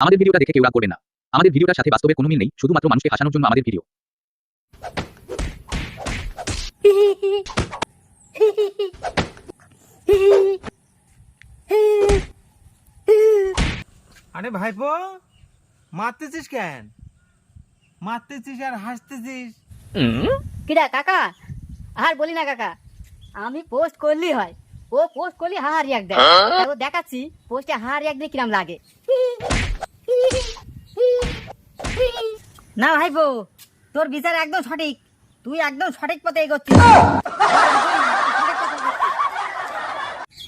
আমাদের ভিডিওটা দেখে কেউ রাগ করবেন না। আমাদের ভিডিওটার সাথে বাস্তবের কোনো মিল নেই, শুধুমাত্র মানুষকে হাসানোর জন্য আমাদের ভিডিও। আরে ভাইপো, মারতেছিস কেন? মারতেছিস আর হাসতেছিস। কিরা কাকা, আর বলি না কাকা, আমি পোস্ট করলি হয়, ও পোস্ট করলি হাহা রিয়াক দেয়, ও দেখাচ্ছি পোস্টে হাহা রিয়াক দিয়ে কিরাম লাগে। না ভাইপো, তোর বিচার একদম সঠিক, তুই একদম সঠিক পথে এগোচ্ছিস।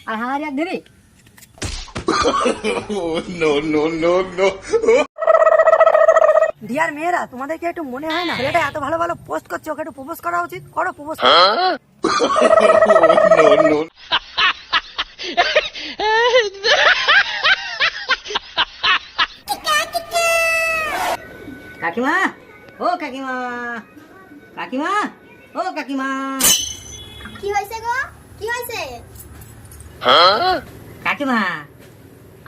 আর হাহা রিয়াক ধরি ডিয়ার মেয়েরা, তোমাদেরকে একটু মনে হয় না ছেলেটা এত ভালো ভালো পোস্ট করছে, ওকে একটু প্রপোজ করা উচিত? করো প্রপোজ। কাকিমা, ও কাকিমা, কাকিমা, ও কাকিমা। কি হয়েছে গো? কি হয়েছে? কাকিমা,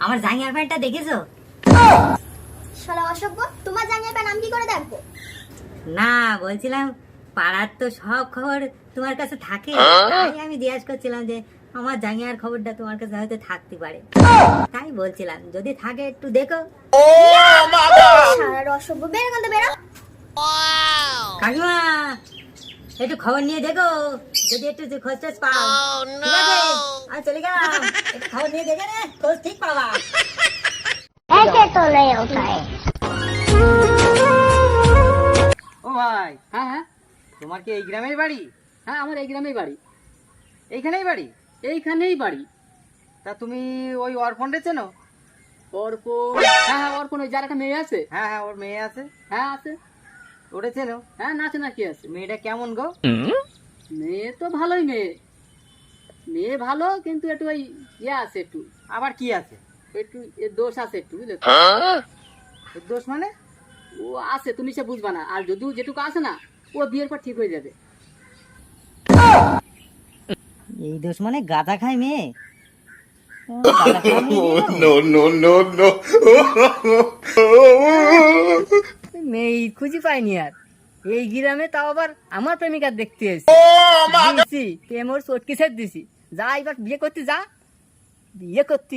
আমার জাঙ্গিয়ার প্যান্টটা দেখেছো? শালা অসভ্য, তোমার জাঙ্গিয়ার প্যান্ট আমি কি করে দেখবো? না, বলছিলাম পাড়ার তো সব খবর তোমার কাছে থাকে, তাই আমি জিজ্ঞাসা করছিলাম যে আমার জাঙ্গিয়ার খবরটা তোমার কাছে হয়তো থাকতে পারে, তাই বলছিলাম যদি থাকে একটু দেখো। শালার অসভ্য, বেরো কোনটা বেরো। কাকিমা, একটু খবর নিয়ে দেখো, যদি একটু খোঁজ টোজ পাও। ঠিক আছে, আমি চলে গেলাম, একটু খবর নিয়ে দেখে নে, খোঁজ ঠিক পাবা। ऐसे तो नहीं होता है। ও ভাই, হ্যাঁ হ্যাঁ তোমার কি এই গ্রামের বাড়ি? হ্যাঁ, আমার এই গ্রামেই বাড়ি, এইখানেই বাড়ি? এইখানেই বাড়ি। তা তুমি ওই অরফন্ডে চেনো? অর্পণ, হ্যাঁ হ্যাঁ অর্পণ, ওই যার একটা মেয়ে আছে। হ্যাঁ হ্যাঁ, ওর মেয়ে আছে। হ্যাঁ আছে, ওটা চেনো? হ্যাঁ নাচে না কি আছে। মেয়েটা কেমন গো? মেয়ে তো ভালোই, মেয়ে মেয়ে ভালো, কিন্তু একটু ওই ইয়ে আছে, একটু আবার কি আছে? একটু দোষ আছে একটু, বুঝলে তো? এর দোষ মানে? ও আছে, তুমি সে বুঝবা না, আর যদিও যেটুকু আছে না, ও বিয়ের পর ঠিক হয়ে যাবে। এই দোষ মানে গাঁজা খায় মেয়ে? মেয়ে খুঁজে পাইনি আর এই গ্রামে, তাও আবার আমার প্রেমিকা দেখতে এসেছি, প্রেম ওর চটকি সেট দিছি, যা এবার বিয়ে করতে যা, বিয়ে করতে